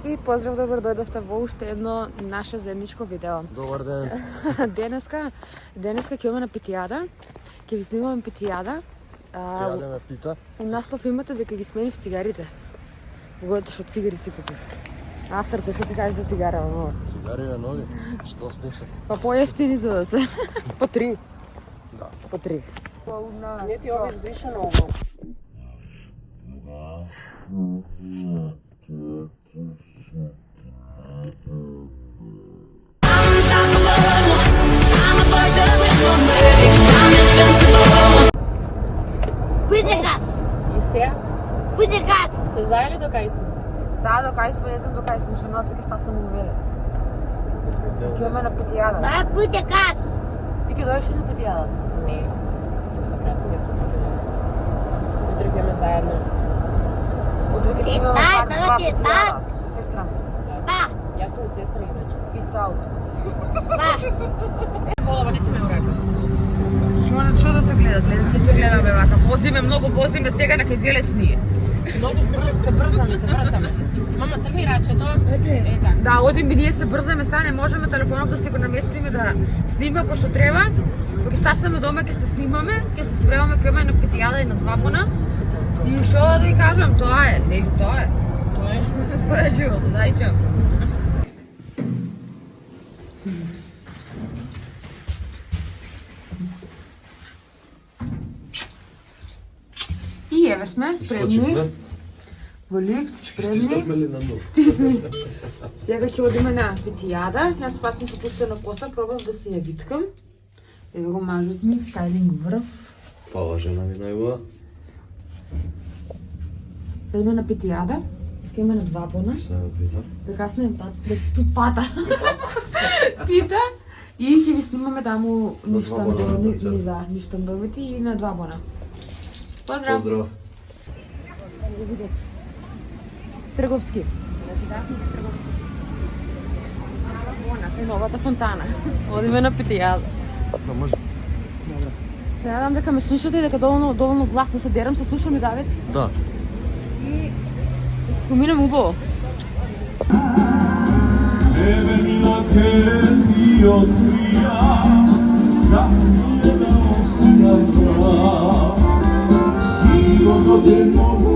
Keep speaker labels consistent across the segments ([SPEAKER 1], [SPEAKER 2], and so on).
[SPEAKER 1] И поздрав, добро дојдовте во уште едно наше заедничко видео.
[SPEAKER 2] Добар ден.
[SPEAKER 1] Денеска ќе имаме на питијада. Ќе ви снимаме питијада.
[SPEAKER 2] Ќе јадеме пита.
[SPEAKER 1] Наслов имате дека ги сменив цигарите. Погодите што цигари си купив. А срце, што ти кажеш за цигара, но?
[SPEAKER 2] Цигари е нови. Што снисе?
[SPEAKER 1] Па поевтини за да се. По 3.
[SPEAKER 2] Да.
[SPEAKER 1] По 3.
[SPEAKER 3] Не ти ови збрише ново.
[SPEAKER 4] Пујте газ!
[SPEAKER 3] И се?
[SPEAKER 4] Пујте газ!
[SPEAKER 3] Се заели до кај сме?
[SPEAKER 1] Сега до кај сме, не знам до кај сме, што ноци ке стасам у Велес. Ќе имаме на питијада.
[SPEAKER 4] Ба, пујте газ!
[SPEAKER 1] Ти ќе дојдеш ли на питијада?
[SPEAKER 3] Не. Не се пратам, јас утре ќе дојдам. Утре ќе ме заедно.
[SPEAKER 1] Утре ќе снимаме
[SPEAKER 4] Ба,
[SPEAKER 1] парт 2
[SPEAKER 4] давате,
[SPEAKER 1] питијада со сестра ми.
[SPEAKER 4] Ба,
[SPEAKER 3] Јас сум и сестра иначе.
[SPEAKER 1] Peace out.
[SPEAKER 4] ба!
[SPEAKER 3] Колава не си ме урака.
[SPEAKER 1] Што да се гледат? Не се гледаме вака. Возиме сега на кај Велес ние.
[SPEAKER 3] Многу се брзаме. Мама, трми рачето. Е, така.
[SPEAKER 1] Да, одиме ние се брзаме, сега не можеме телефонот да си го наместиме да снима кој што треба. Кога стасаме дома ќе се снимаме, ќе се спремаме ќе имаме на питијада и на 2 бона. И што да ви кажам, тоа е, тоа е. Тоа е животот, дај чао. И еве сме спремни. Во лифт, спремни.
[SPEAKER 2] ли на ног?
[SPEAKER 1] Стисни. Сега ќе одиме на питијада. Јас пак сум попуштена коса, пробав да си ја виткам. Еве го мажот ми, стайлинг врв.
[SPEAKER 2] Фала, жена ми најубава.
[SPEAKER 1] Идеме на питијада. Ќе имаме на 2 бона.
[SPEAKER 2] Снема пита.
[SPEAKER 1] Да каснеме пата. Пита. И ќе ви снимаме таму ништандовите и на 2 бона. Поздрав.
[SPEAKER 2] Поздрав.
[SPEAKER 1] Трговски. Е новата фонтана. Одиме на питијада.
[SPEAKER 2] Да може.
[SPEAKER 1] Се надам дека ме слушате и дека доволно гласно се дерам, се слушам и Давид.
[SPEAKER 2] Да.
[SPEAKER 1] И да си поминем убаво.
[SPEAKER 5] Prevenila che io tria, sapere nostra sigo del nuovo.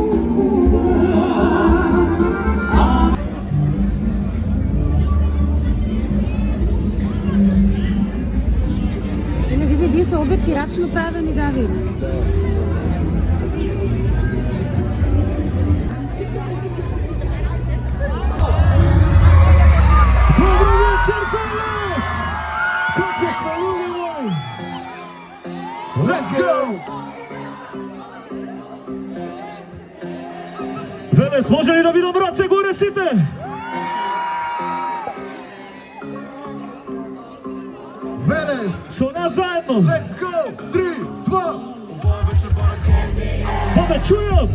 [SPEAKER 1] Не види, вие се обетки рачно правени, Давид.
[SPEAKER 5] Let's go! Велес, може ли да видам раце горе сите? Велес! Со нас заедно! Let's go! 3, 2! Да ме чујам!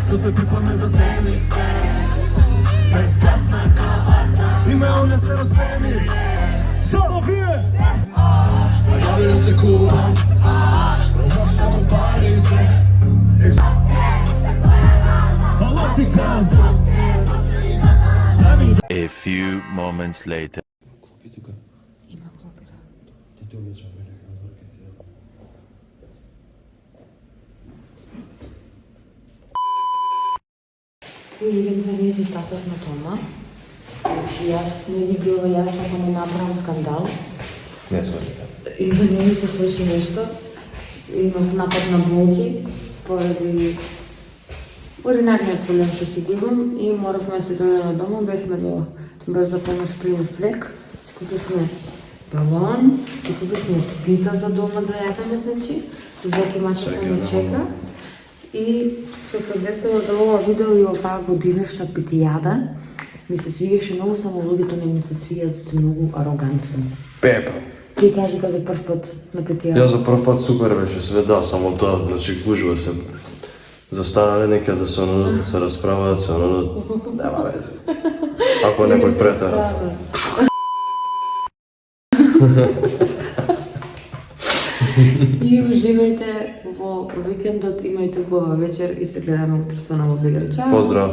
[SPEAKER 5] Со се пипаме за теми безкасна кавата име оне се разлеми само вие! Јави да се кувам романтично до Париз
[SPEAKER 6] A few moments later.
[SPEAKER 1] Има клопи, да.
[SPEAKER 2] Ти облеча мене на врките.
[SPEAKER 1] Уикенд за ние си стасав на дома. Значи јас не би била јас ако не направам скандал.
[SPEAKER 2] Не свалите.
[SPEAKER 1] И да не ми се случи нешто. Имав напад на болки поради уринарниот проблем што си го имам и моравме да се дојдеме дома, бевме до брза помош при флек, си купивме балон, си купивме пита за дома да јадеме, значи, Зоки мачка ме чека. И што се десило да ова видео и оваа годинешна питијада ми се свигаше многу, само луѓето не ми се свигаат, се многу арогантни.
[SPEAKER 2] Пепа.
[SPEAKER 1] Ти кажи кога за прв пат на питијада.
[SPEAKER 2] Ја за прв пат супер беше све, да, само тоа, значи гужва се. Застанале некаде да се онодат, да се расправаат, се онодат, нема везе. Ако некој претера се.
[SPEAKER 1] И уживајте во викендот, имајте хубава вечер и се гледаме утре со ново видео. Чао!
[SPEAKER 2] Поздрав!